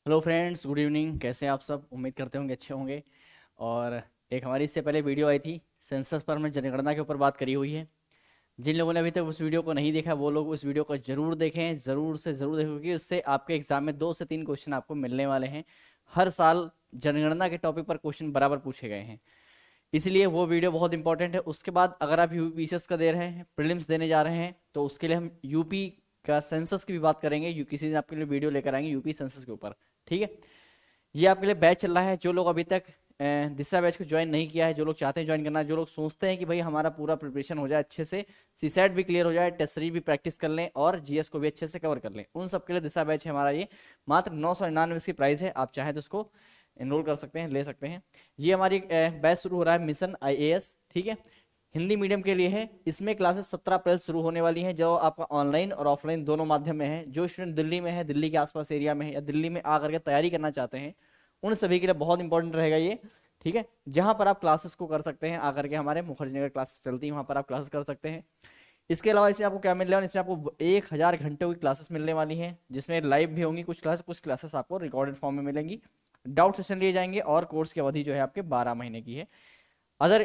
Hello friends, good evening. कैसे हैं आप सब? उम्मीद करते होंगे अच्छे होंगे। और एक हमारी इससे पहले वीडियो आई थी सेंसस पर, में जनगणना के ऊपर बात करी हुई है। जिन लोगों ने अभी तक उस वीडियो को नहीं देखा वो लोग उस वीडियो को जरूर देखें, ज़रूर से ज़रूर देखें, क्योंकि उससे आपके एग्जाम में 2 से 3 क्वेश्चन आपको मिलने वाले हैं। हर साल जनगणना के टॉपिक पर क्वेश्चन बराबर पूछे गए हैं, इसलिए वो वीडियो बहुत इंपॉर्टेंट है। उसके बाद अगर आप यूपीएससी का दे रहे हैं, प्रीलिम्स देने जा रहे हैं, तो उसके लिए हम यूपी का सेंसस की भी बात करेंगे। किसी दिन आपके लिए वीडियो लेकर आएंगे यूपी सेंसस के ऊपर। ठीक है, ये आपके लिए बैच चल रहा है। जो लोग अभी तक दिशा बैच को ज्वाइन नहीं किया है, जो लोग चाहते हैं ज्वाइन करना, जो लोग सोचते हैं कि भाई हमारा पूरा प्रिपरेशन हो जाए अच्छे से, सीसैट भी क्लियर हो जाए, टेस्ट सीरीज भी प्रैक्टिस कर लें और जीएस को भी अच्छे से कवर कर लें, उन सबके लिए दिशा बैच है हमारा। ये मात्र 999 इसकी प्राइस है। आप चाहें तो इसको एनरोल कर सकते हैं, ले सकते हैं। ये हमारी बैच शुरू हो रहा है मिशन आईएएस। ठीक है, हिंदी मीडियम के लिए है। इसमें क्लासेस 17 अप्रैल शुरू होने वाली हैं, जो आपका ऑनलाइन और ऑफलाइन दोनों माध्यम में है। जो स्टूडेंट दिल्ली में है, दिल्ली के आसपास एरिया में है, या दिल्ली में आकर के तैयारी करना चाहते हैं, उन सभी के लिए बहुत इंपॉर्टेंट रहेगा ये। ठीक है, जहां पर आप क्लासेस को कर सकते हैं आकर के, हमारे मुखर्जी नगर क्लासेस चलती है, वहां पर आप क्लासेस कर सकते हैं। इसके अलावा इसमें आपको क्या मिलने वाला है? इसमें आपको 1000 घंटे की क्लासेस मिलने वाली हैं, जिसमें लाइव भी होंगी कुछ क्लासेस आपको रिकॉर्डेड फॉर्म में मिलेंगी। डाउट सेशन लिए जाएंगे और कोर्स की अवधि जो है आपके 12 महीने की है। अदर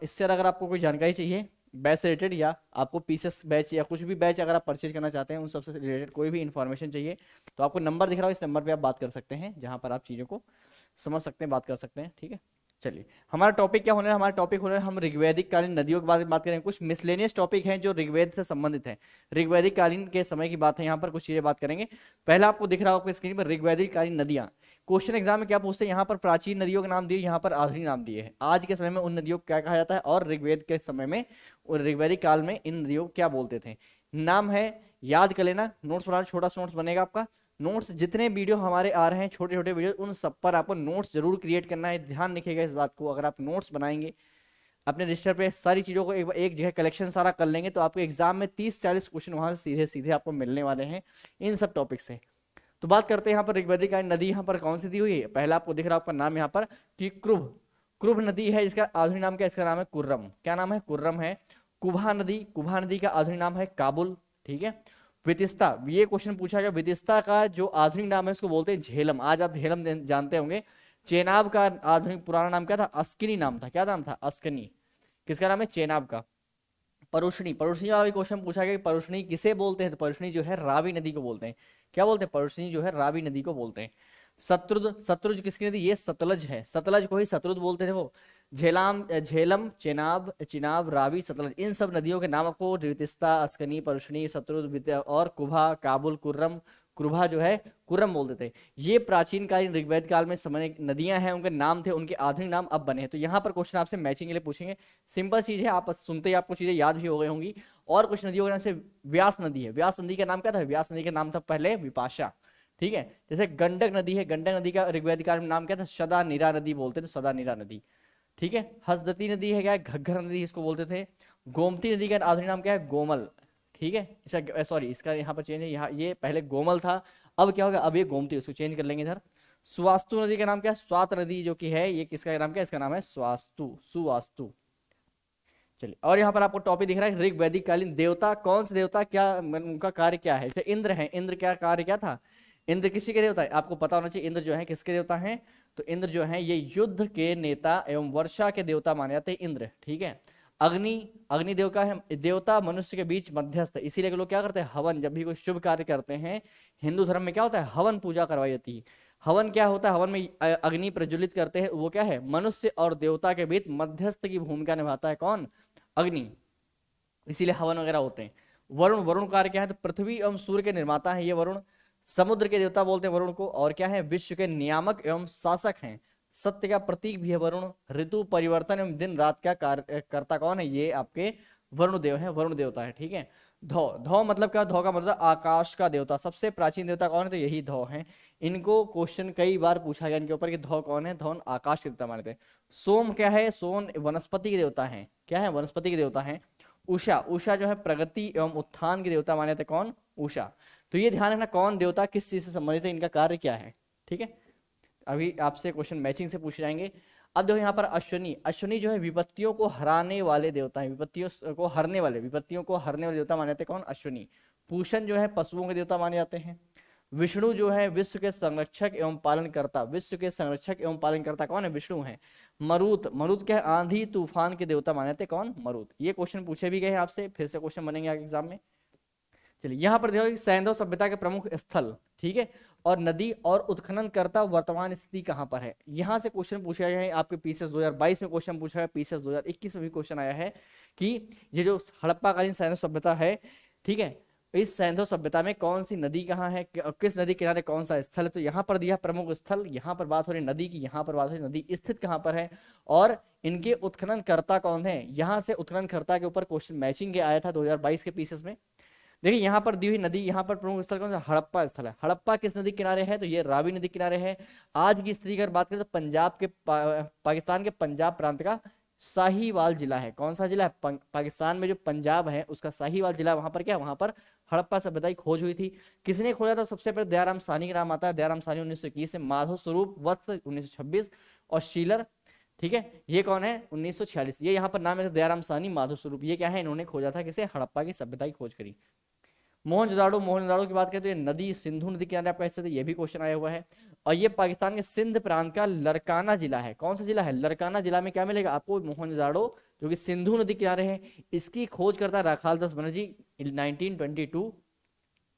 इससे अगर आपको कोई जानकारी चाहिए बैच से रिलेटेड, या आपको पीसेस बैच या कुछ भी बैच अगर आप परचेज करना चाहते हैं, उन सबसे रिलेटेड कोई भी इन्फॉर्मेशन चाहिए, तो आपको नंबर दिख रहा हो, इस नंबर पे आप बात कर सकते हैं, जहां पर आप चीज़ों को समझ सकते हैं, बात कर सकते हैं। ठीक है, चलिए हमारा टॉपिक क्या होने है? हमारा टॉपिक होने है, हम ऋग्वैदिक कालीन नदियों के बारे में बात करेंगे। कुछ मिसलेनियस टॉपिक हैं जो ऋग्वेद से संबंधित हैं, ऋग्वैदिक कालीन के समय की बात है, यहाँ पर कुछ चीजें बात करेंगे। पहला आपको दिख रहा होगा स्क्रीन पर ऋग्वैदिक कालीन नदियां। क्वेश्चन एग्जाम में क्या पूछते हैं? यहाँ पर प्राचीन नदियों के नाम दिए, यहाँ पर आधुनिक नाम दिए हैं। आज के समय में उन नदियों को क्या कहा जाता है, और ऋग्वेद के समय में और ऋग्वैदिक काल में इन नदियों को क्या बोलते थे? नाम है, याद कर लेना। नोट्स बनाना, छोटा सा नोट्स बनेगा आपका। नोट्स जितने वीडियो हमारे आ रहे हैं, छोटे छोटे वीडियो, उन सब पर आपको नोट्स जरूर क्रिएट करना है। ध्यान रखिएगा इस बात को। अगर आप नोट्स बनाएंगे अपने रजिस्टर पे, सारी चीजों को एक जगह कलेक्शन सारा कर लेंगे, तो आपके एग्जाम में 30-40 क्वेश्चन वहां से सीधे सीधे आपको मिलने वाले हैं इन सब टॉपिक से। तो बात करते हैं यहाँ पर ऋग्वैदिक नदी यहाँ पर कौन सी दी हुई है? पहला आपको दिख रहा है आपका नाम यहाँ पर कि क्रुभ। क्रुभ नदी है, इसका आधुनिक नाम क्या है? इसका नाम है कुर्रम। क्या नाम है? कुर्रम है। कुभा नदी, कुभा नदी का आधुनिक नाम है काबुल। ठीक है। वितिस्ता, ये क्वेश्चन पूछा गया, वितिस्ता का जो आधुनिक नाम है उसको बोलते हैं झेलम। आज आप झेलम जानते होंगे। चेनाब का आधुनिक पुराना नाम क्या था? अस्किनी नाम था। क्या नाम था? अस्कनी। किसका नाम है? चेनाब का। परुष्णी, परुष्णी वाला भी क्वेश्चन पूछा गया कि परुष्णी किसे बोलते हैं? तो परुष्णी जो है रावी नदी को बोलते हैं। क्या बोलते हैं? परुष्णी जो है रावी नदी को बोलते हैं। शत्रुद, शत्रुज किसकी नदी? ये सतलज है, सतलज को ही शत्रुद बोलते थे वो। झेलाम, झेलम, चेनाब, चिनाब, रावी, सतलज, इन सब नदियों के नाम आपको रितिस्ता, अस्कनी, परुष्णी, शत्रुद और कुभा, काबुल, कुर्रम, कुरभा जो है कुरम बोलते थे। ये प्राचीन कालीन ऋग्वेद काल में समय नदियां हैं, उनके नाम थे, उनके आधुनिक नाम अब बने हैं। तो यहाँ पर क्वेश्चन आपसे मैचिंग के लिए पूछेंगे। सिंपल चीज है, आप सुनते ही आपको चीजें याद भी हो गई होंगी। और कुछ नदियों के नाम से, व्यास नदी है। व्यास नदी का नाम क्या था? व्यास नदी का नाम था पहले विपाशा। ठीक है। जैसे गंडक नदी है, गंडक नदी का ऋग्वेद काल में नाम क्या था? सदा नीरा नदी बोलते थे, सदा नीरा नदी। ठीक है। हसदती नदी है, क्या है? घग्गर नदी इसको बोलते थे। गोमती नदी का आधुनिक नाम क्या है? गोमल। ठीक है। इसका सॉरी, इसका यहाँ पर चेंज है, यहाँ ये पहले गोमल था, अब क्या होगा? अब ये गोमती, उसको चेंज कर लेंगे इधर। सुवास्तु नदी का नाम क्या है? स्वात नदी जो कि है, ये किसका नाम क्या है? इसका नाम है स्वास्तु, सुवास्तु। चलिए, और यहाँ पर आपको टॉपिक दिख रहा है ऋग्वैदिक कालीन देवता। कौन से देवता, क्या उनका कार्य क्या है? तो इंद्र है। इंद्र क्या कार्य क्या था? इंद्र किसी के देवता है? आपको पता होना चाहिए इंद्र जो है किसके देवता हैं। तो इंद्र जो है ये युद्ध के नेता एवं वर्षा के देवता माने जाते हैं इंद्र। ठीक है। अग्नि, अग्निदेव का है देवता, मनुष्य के बीच मध्यस्थ, इसीलिए लोग क्या करते हैं? हवन। जब भी कोई शुभ कार्य करते हैं हिंदू धर्म में क्या होता है? हवन पूजा करवाई जाती है। हवन क्या होता है? हवन में अग्नि प्रज्वलित करते हैं, वो क्या है? मनुष्य और देवता के बीच मध्यस्थ की भूमिका निभाता है कौन? अग्नि। इसीलिए हवन वगैरह होते हैं। वरुण, वरुण कार्य क्या है? तो पृथ्वी एवं सूर्य के निर्माता है ये वरुण। समुद्र के देवता बोलते हैं वरुण को। और क्या है? विश्व के नियामक एवं शासक हैं। सत्य का प्रतीक भी है वरुण। ऋतु परिवर्तन एवं दिन रात का कार्य करता कौन है? ये आपके वरुण देव है, वरुण देवता है। ठीक है। धौ, धौ मतलब क्या? धौ का मतलब आकाश का देवता। सबसे प्राचीन देवता कौन है? तो यही धौ है। इनको क्वेश्चन कई बार पूछा गया इनके ऊपर कि धौ कौन है? धौ आकाश के देवता माने थे। सोम क्या है? सोम वनस्पति के देवता है। क्या है? वनस्पति के देवता है। उषा, उषा जो है प्रगति एवं उत्थान के देवता माने थे कौन? उषा। तो ये ध्यान रखना कौन देवता किस चीज से संबंधित है, इनका कार्य क्या है। ठीक है। अभी आपसे क्वेश्चन मैचिंग से पूछ जाएंगे। अब देखो यहाँ पर अश्विनी, अश्विनी जो है विपत्तियों को हराने वाले देवता है। विपत्तियों को हरने वाले, विपत्तियों को हरने वाले देवता माने जाते हैं कौन? अश्विनी। पूषण जो है पशुओं के देवता माने जाते हैं। विष्णु जो है विश्व के संरक्षक एवं पालनकर्ता, विश्व के संरक्षक एवं पालनकर्ता कौन है? विष्णु है। मरुत, मरुत क्या है? आंधी तूफान के देवता माने थे कौन? मरुत। ये क्वेश्चन पूछे भी गए हैं आपसे, फिर से क्वेश्चन बनेंगे आगे एग्जाम में। चलिए यहाँ पर देखो सैंधव सभ्यता के प्रमुख स्थल, ठीक है, और नदी और उत्खनन करता वर्तमान स्थिति कहाँ पर है? यहाँ से क्वेश्चन पूछा गया है आपके पीसीएस 2022 में क्वेश्चन पूछा है, पीसीएस 2021 में भी क्वेश्चन आया है कि ये जो हड़प्पाकालीन सैंधव सभ्यता है, ठीक है, इस सैंधव सभ्यता में कौन सी नदी कहाँ है, किस नदी किनारे कौन सा स्थल है? तो यहाँ पर दिया प्रमुख स्थल, यहाँ पर बात हो रही नदी की, यहाँ पर बात हो रही नदी स्थित कहाँ पर है, और इनके उत्खनन करता कौन है? यहाँ से उत्खनन करता के ऊपर क्वेश्चन मैचिंग के आया था 2022 के पीसीएस में। देखिए यहाँ पर दी हुई नदी, यहाँ पर प्रमुख स्थल कौन सा? हड़प्पा स्थल है। हड़प्पा किस नदी किनारे है? तो ये रावी नदी किनारे है। आज की स्थिति अगर बात करें तो पंजाब के पाकिस्तान के पंजाब प्रांत का साहिवाल जिला है। कौन सा जिला है? पाकिस्तान में जो पंजाब है उसका साहिवाल जिला, वहां पर क्या, वहां पर हड़प्पा सभ्यता की खोज हुई थी। किसने खोजा था? सबसे पहले दयाराम साहनी का नाम आता है। दयाराम साहनी 1921 से, माधव स्वरूप वत्स 1926 और शीलर, ठीक है, ये कौन है? 1946। ये यहाँ पर नाम है दयाराम साहनी, माधव स्वरूप, ये क्या है? इन्होंने खोजा था किसे? हड़प्पा की सभ्यता की खोज करी। मोहनजोदाड़ो, मोहनजोदाड़ो की बात करें तो ये नदी सिंधु नदी किनारे आपका स्थित है, ये भी क्वेश्चन आया हुआ है। और ये पाकिस्तान के सिंध प्रांत का लरकाना जिला है। कौन सा जिला है? लरकाना जिला में क्या मिलेगा आपको? मोहनजोदाड़ो, जो कि सिंधु नदी किनारे है। इसकी खोज करता राखाल दास बनर्जी 1922,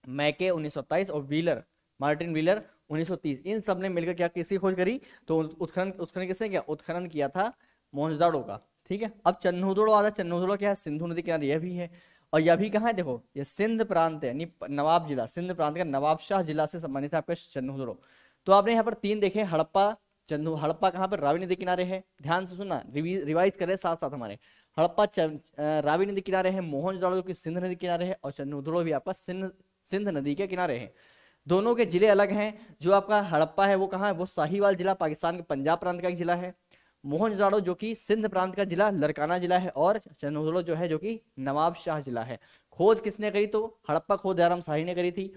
मैके 1927 और व्हीलर, मार्टिन व्हीलर 1930। इन सब ने मिलकर क्या किसकी खोज करी? तो उत्खनन, उत्खनन किसने किया? उत्खनन किया था मोहनजोदाड़ो का, ठीक है। अब चन्नहुदड़ो आता है। चन्नहुदड़ो क्या है? सिंधु नदी किनारे यह भी है। और यह भी कहाँ है? देखो ये सिंध प्रांत है, नवाब जिला, सिंध प्रांत का नवाबशाह जिला से संबंधित है आपका चन्नहुदड़ो। तो आपने यहाँ पर तीन देखे, हड़प्पा, चन्नू, हड़प्पा कहाँ पर? रावी नदी किनारे है। ध्यान से सुनना, रिवाइज करें साथ साथ हमारे। हड़प्पा रावी नदी किनारे है, मोहनजोदड़ो जो कि सिंध नदी किनारे है, और चन्नहुदड़ो भी आपका सिंध नदी के किनारे है। दोनों के जिले अलग हैं। जो आपका हड़प्पा है वो कहाँ है? वो साहिवाल जिला, पाकिस्तान के पंजाब प्रांत का एक जिला है। मोहनजोदाड़ो जो कि सिंध प्रांत का जिला, लरकाना जिला है। और चन्नहुदड़ो जो है जो कि नवाबशाह जिला है। खोज किसने करी? तो हड़प्पा खोज दयाराम साहनी ने करी थी।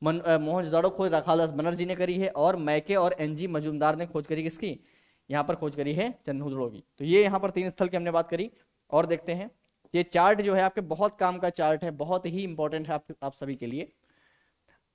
मोहनजोदाड़ो खोज राखालदास बनर्जी ने करी है। और मैके और एनजी मजूमदार ने खोज करी किसकी? यहाँ पर खोज करी है चन्नहुदड़ो की। तो ये यहाँ पर तीन स्थल की हमने बात करी। और देखते हैं, ये चार्ट जो है आपके बहुत काम का चार्ट है, बहुत ही इंपॉर्टेंट है आप सभी के लिए।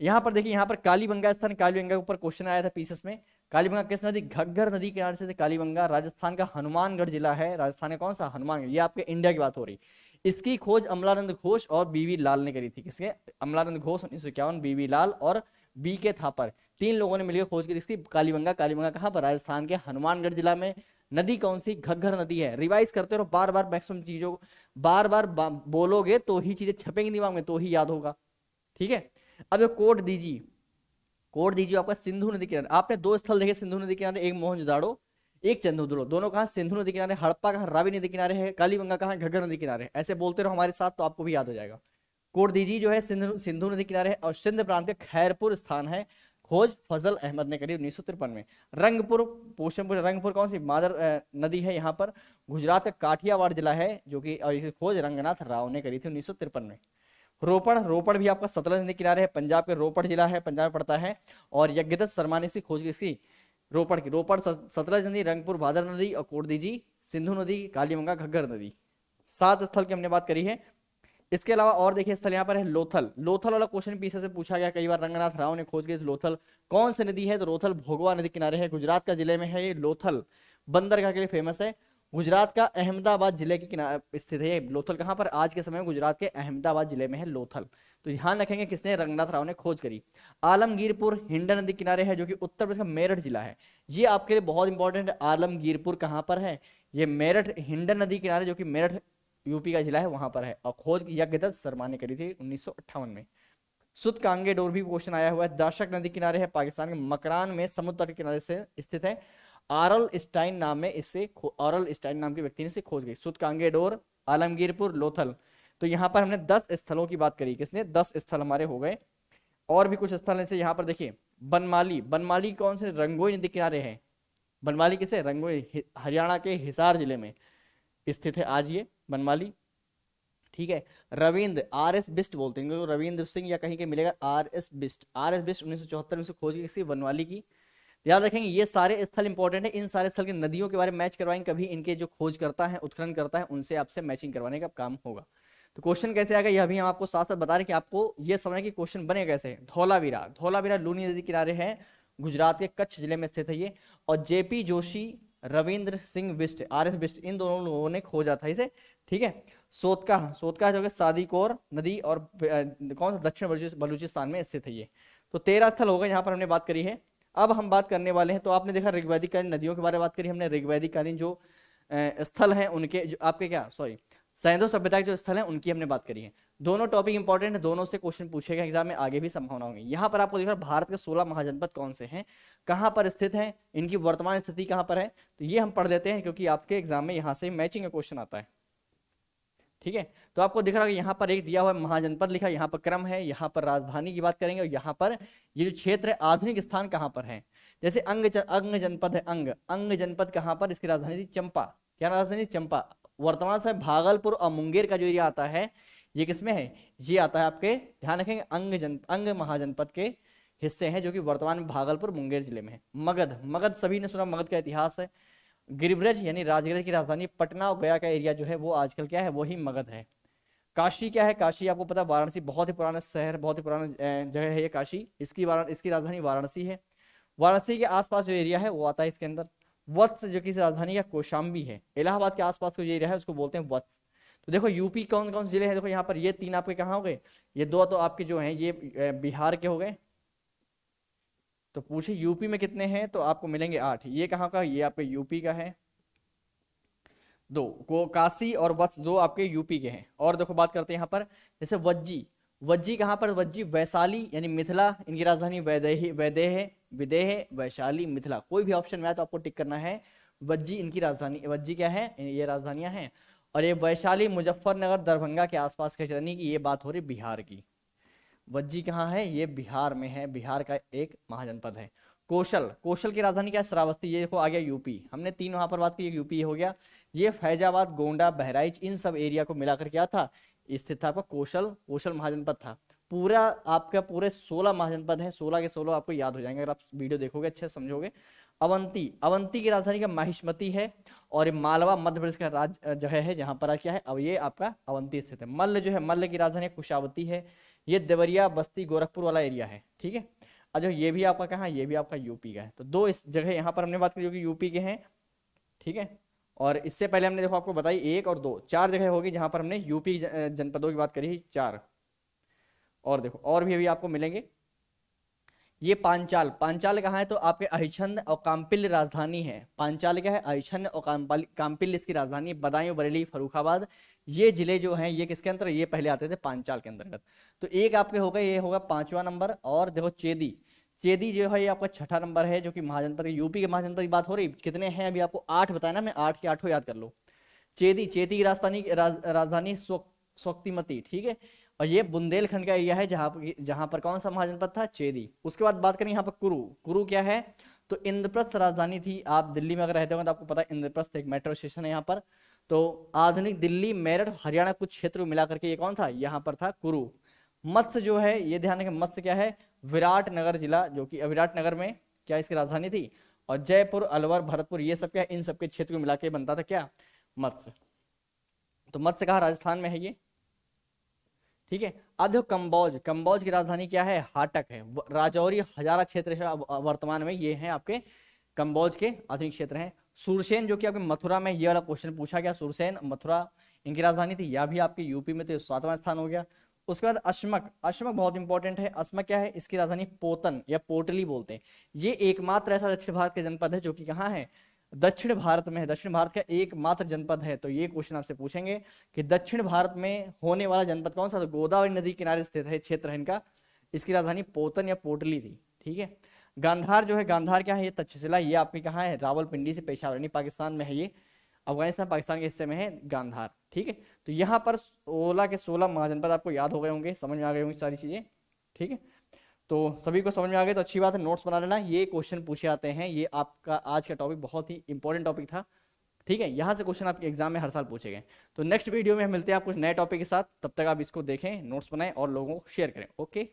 यहाँ पर देखिए, यहाँ पर कालीबंगा स्थान, कालीबंगा के ऊपर क्वेश्चन आया था पीसीएस में। कालीबंगा किस नदी? घग्गर नदी किनारे से कालीबंगा राजस्थान का हनुमानगढ़ जिला है। राजस्थान का कौन सा? हनुमानगढ़। ये आपके इंडिया की बात हो रही। इसकी खोज अमलानंद घोष और बीवी लाल ने करी थी। किसके? अमलानंद घोष 1951, बीवी लाल और बी के थापर, तीन लोगों ने मिलकर खोज की इसकी। कालीबंगा, कालीबंगा कहाँ पर? राजस्थान के हनुमानगढ़ जिला में। नदी कौन सी? घग्गर नदी है। रिवाइज करते रहो बार बार, मैक्सिमम चीजों बार बार बोलोगे तो ही चीजें छपेंगी दिमाग में, तो ही याद होगा, ठीक है। अब कोड दीजिए, कोड दीजिए आपका सिंधु नदी किनारे। आपने दो स्थल देखे सिंधु नदी किनारे, एक मोहनजोदाड़ो, एक चन्नहुदड़ो। दोनों कहाँ? सिंधु नदी किनारे। हड़प्पा कहाँ? रावी नदी किनारे है। कालीबंगा कहाँ? घग्गर नदी किनारे। ऐसे बोलते रहो हमारे साथ तो आपको भी याद हो जाएगा। कोड दीजिए जो है सिंधु नदी किनारे है। और सिंध प्रांत का खैरपुर स्थान है। खोज फजल अहमद ने करी 1953 में। रंगपुर, पोषणपुर, रंगपुर कौन सी? मादर नदी है यहाँ पर। गुजरात का काठियावाड़ जिला है जो कि, और इसे खोज रंगनाथ राव ने करी थी 1953 में। रोपड़, रोपड़ भी आपका सतलज नदी किनारे है। पंजाब के रोपड़ जिला है, पंजाब में पड़ता है। और यज्ञदत्त शर्मा ने इसकी खोज की, इसकी रोपड़ की। रोपड़, सतलज नदी, रंगपुर, भादर नदी, और कोट दीजिए सिंधु नदी, कालीबंगा, घग्गर नदी। 7 स्थल की हमने बात करी है। इसके अलावा और देखिए स्थल यहाँ पर है लोथल। लोथल वाला क्वेश्चन पीछे से पूछा गया कई बार। रंगनाथ राव ने खोज की लोथल कौन सी नदी है? तो लोथल भोगवा नदी किनारे है, गुजरात का जिले में है ये लोथल। बंदरगाह के लिए फेमस है। गुजरात का अहमदाबाद जिले के किनारे स्थित है लोथल। कहाँ पर? आज के समय में गुजरात के अहमदाबाद जिले में है लोथल। तो ध्यान रखेंगे किसने? रंगनाथ राव ने खोज करी। आलमगीरपुर हिंडन नदी किनारे है जो कि उत्तर प्रदेश का मेरठ जिला है। ये आपके लिए बहुत इंपॉर्टेंट है। आलमगीरपुर कहाँ पर है? ये मेरठ, हिंडन नदी किनारे जो कि मेरठ यूपी का जिला है, वहां पर है। और खोज यज्ञदत्त शर्मा ने करी थी 1958 में। सुत कांगे डोर भी क्वेश्चन आया हुआ है। दाशक नदी किनारे है, पाकिस्तान के मकरान में समुद्र तट के किनारे से स्थित है। आरल स्टाइन नाम में इससे, ऑरल स्टाइन नाम के व्यक्ति ने इसे खोज गई। सुत कांगे डोर, आलमगीरपुर, लोथल। तो यहाँ पर हमने 10 स्थलों की बात करी। किसने? 10 स्थल हमारे हो गए। और भी कुछ स्थल ऐसे यहाँ पर देखिए। बनमाली, बनमाली कौन से? रंगोई नदी किनारे है। बनमाली किसे? रंगोई, हरियाणा के हिसार जिले में स्थित है आज ये बनमाली, ठीक है। रविंद्र, RS बिस्ट बोलते हैं, तो रविंद्र सिंह या कहीं के मिलेगा RS बिस्ट। RS बिस्ट 1974 में खोज की किसी बनवाली की। याद रखेंगे ये सारे स्थल इंपॉर्टेंट है। इन सारे स्थल की नदियों के बारे में मैच करवाएंगे कभी, इनके जो खोज करता है, उत्खनन करता है, उनसे आपसे मैचिंग करवाने का काम होगा। तो क्वेश्चन कैसे आएगा यह भी हम आपको साथ साथ बता रहे कि आपको ये समझ कि क्वेश्चन बने कैसे। धौलावीरा, धौलावीरा लूनी नदी किनारे है, गुजरात के कच्छ जिले में स्थित है ये। और जेपी जोशी, रविंद्र सिंह बिष्ट, RS बिष्ट, इन दोनों लोगों ने खोजा था इसे, ठीक है। सोतका, सोतका जो है सादीकोर नदी और कौन सा दक्षिण बलूचिस्तान में स्थित है ये। तो 13 स्थल हो गए यहाँ पर हमने बात करी है। अब हम बात करने वाले हैं, तो आपने देखा ऋग्वैदिककालीन नदियों के बारे में बात करी हमने, ऋग्वैदिककालीन जो स्थल हैं उनके जो आपके क्या सॉरी सैंधव सभ्यता के जो स्थल हैं उनकी हमने बात करी है। दोनों टॉपिक इंपॉर्टेंट है, दोनों से क्वेश्चन पूछेगा एग्जाम में, आगे भी संभावना होगी। यहाँ पर आपको दिख रहा है भारत के 16 महाजनपद कौन से हैं, कहाँ पर स्थित हैं, इनकी वर्तमान स्थिति कहाँ पर है, तो ये हम पढ़ लेते हैं क्योंकि आपके एग्जाम में यहाँ से मैचिंग का क्वेश्चन आता है, ठीक है। तो आपको दिख रहा है यहाँ पर एक दिया हुआ महाजनपद लिखा, यहाँ पर क्रम है, यहाँ पर राजधानी की बात करेंगे, और यहाँ पर ये जो क्षेत्र है आधुनिक स्थान कहाँ पर है। जैसे अंग जनपद है, अंग जनपद कहाँ पर, इसकी राजधानी थी चंपा। क्या राजधानी? चंपा। वर्तमान समय भागलपुर और मुंगेर का जो एरिया आता है ये किसमें है, ये आता है आपके, ध्यान रखेंगे, अंग महाजनपद के हिस्से हैं जो कि वर्तमान में भागलपुर मुंगेर जिले में है। मगध, मगध सभी ने सुना, मगध का इतिहास है। गिरिब्रज यानी राजगढ़ की राजधानी पटना और गया का एरिया जो है वो आजकल क्या है, वही मगध है। काशी क्या है, काशी आपको पता है वाराणसी, बहुत ही पुराना शहर, बहुत ही पुराना जगह है ये काशी, इसकी राजधानी वाराणसी है। वाराणसी के आसपास जो एरिया है वो आता है इसके अंदर। वत्स जो कि राजधानी का कौशाम्बी है, इलाहाबाद के आसपास जो एरिया है उसको बोलते हैं वत्स। तो देखो यूपी कौन कौन से जिले हैं, देखो यहाँ पर ये 3 आपके कहाँ हो गए, ये 2 तो आपके जो हैं ये बिहार के हो गए। तो पूछे यूपी में कितने हैं, तो आपको मिलेंगे 8। ये कहाँ का, ये आपके यूपी का है 2 को, काशी और वत्स 2 आपके यूपी के हैं। और देखो बात करते हैं यहाँ पर, जैसे वज्जी, वज्जी कहाँ पर, वज्जी वैशाली यानी मिथिला, इनकी राजधानी विदेह, वैशाली, मिथिला। कोई भी ऑप्शन में आए तो आपको टिक करना है। वज्जी इनकी राजधानी, वज्जी क्या है, ये राजधानियां हैं। और ये वैशाली मुजफ्फरनगर दरभंगा के आसपास के क्षेत्र की ये बात हो रही बिहार की। वज्जी कहाँ है, ये बिहार में है, बिहार का एक महाजनपद है। कौशल, कौशल की राजधानी क्या है, श्रावस्ती, ये देखो आ गया यूपी। हमने 3 वहां पर बात की, यूपी हो गया। ये फैजाबाद, गोंडा, बहराइच, इन सब एरिया को मिलाकर क्या था, स्थित था आपका कौशल, कौशल महाजनपद था। पूरा आपका पूरे 16 महाजनपद हैं, 16 के 16 आपको याद हो जाएंगे अगर आप वीडियो देखोगे, अच्छे से समझोगे। अवंती, अवंती की राजधानी का माहिष्मती है, और ये मालवा मध्य प्रदेश का जगह है जहां पर क्या है, अब ये आपका अवंती स्थित है। मल्ल जो है, मल्ल की राजधानी कुशावती है, ये देवरिया, बस्ती, गोरखपुर वाला एरिया है, ठीक है। अच्छा ये भी आपका कहाँ, ये भी आपका यूपी का है। तो 2 इस जगह यहाँ पर हमने बात की जो कि यूपी के हैं, ठीक है। और इससे पहले हमने देखो आपको बताई 1 और 2, 4 जगह होगी जहां पर हमने यूपी जनपदों की बात करी, 4। और देखो और भी अभी आपको मिलेंगे। ये पांचाल, पांचाल कहाँ है, तो आपके अहिछन्न और काम्पिल्य राजधानी है। पांचाल क्या है, अहिछन्न और काम्पिल्य इसकी राजधानी। बदायूं, बरेली, फर्रुखाबाद, ये जिले जो हैं ये किसके अंदर, ये पहले आते थे पांचाल के अंतर्गत। तो एक आपके होगा, ये होगा 5वां नंबर। और देखो चेदी, चेदी जो है ये आपका 6ठा नंबर है, जो कि महाजनपद, यूपी के महाजनपद की बात हो रही। कितने हैं अभी आपको 8 बताया ना, मैं 8 के 8 याद कर लो। चेदी, चेदी की राजधानी स्वक्तिमती, ठीक है। और ये बुंदेलखंड का एरिया है जहां पर कौन सा महाजनपद था, चेदी। उसके बाद बात करें यहाँ पर कुरु, कुरु क्या है, तो इंद्रप्रस्थ राजधानी थी। आप दिल्ली में अगर रहते हो तो आपको पता है इंद्रप्रस्थ एक मेट्रो स्टेशन है यहाँ पर। तो आधुनिक दिल्ली, मेरठ, हरियाणा कुछ क्षेत्र मिला करके ये कौन था, यहाँ पर था कुरु। मत्स्य जो है, ये ध्यान रखें, मत्स्य क्या है, विराटनगर जिला, जो कि विराटनगर में क्या इसकी राजधानी थी। और जयपुर, अलवर, भरतपुर, ये सब क्या, इन सबके क्षेत्र को मिला के बनता था क्या, मत्स्य। तो मत्स्य कहा, राजस्थान में है ये, ठीक है। अब देखो कंबोज, कंबोज की राजधानी क्या है, हाटक है। राजौरी, हजारा क्षेत्र है वर्तमान में, ये हैं आपके कंबोज के आधुनिक क्षेत्र हैं। सुरसेन जो कि आपके मथुरा में, ये वाला क्वेश्चन पूछा गया, सुरसेन मथुरा इनकी राजधानी थी, यह भी आपके यूपी में, तो 7वां स्थान हो गया। उसके बाद अश्मक, अश्मक बहुत इंपॉर्टेंट है। अश्मक क्या है, इसकी राजधानी पोतन या पोटली बोलते हैं। ये एकमात्र ऐसा दक्षिण भारत के जनपद है जो कि कहाँ है, दक्षिण भारत में है, दक्षिण भारत का एकमात्र जनपद है। तो ये क्वेश्चन आपसे पूछेंगे कि दक्षिण भारत में होने वाला जनपद कौन सा, तो गोदावरी नदी किनारे स्थित है क्षेत्र है इनका, इसकी राजधानी पोतन या पोटली थी, ठीक है। गांधार जो है, गांधार क्या है, ये तक्षशिला, ये आपकी कहाँ है, रावलपिंडी से पेशावर यानी पाकिस्तान में है, ये अफगानिस्तान पाकिस्तान के हिस्से में है गांधार, ठीक है। तो यहाँ पर 16 के 16 महाजनपद आपको याद हो गए होंगे, समझ में आ गए होंगे सारी चीजें, ठीक है। तो सभी को समझ में आ गए तो अच्छी बात है, नोट्स बना लेना, ये क्वेश्चन पूछे आते हैं। ये आपका आज का टॉपिक बहुत ही इंपॉर्टेंट टॉपिक था, ठीक है। यहाँ से क्वेश्चन आपके एग्जाम में हर साल पूछे गए। तो नेक्स्ट वीडियो में हम मिलते हैं आप कुछ नए टॉपिक के साथ, तब तक आप इसको देखें, नोट्स बनाएं और लोगों को शेयर करें। ओके।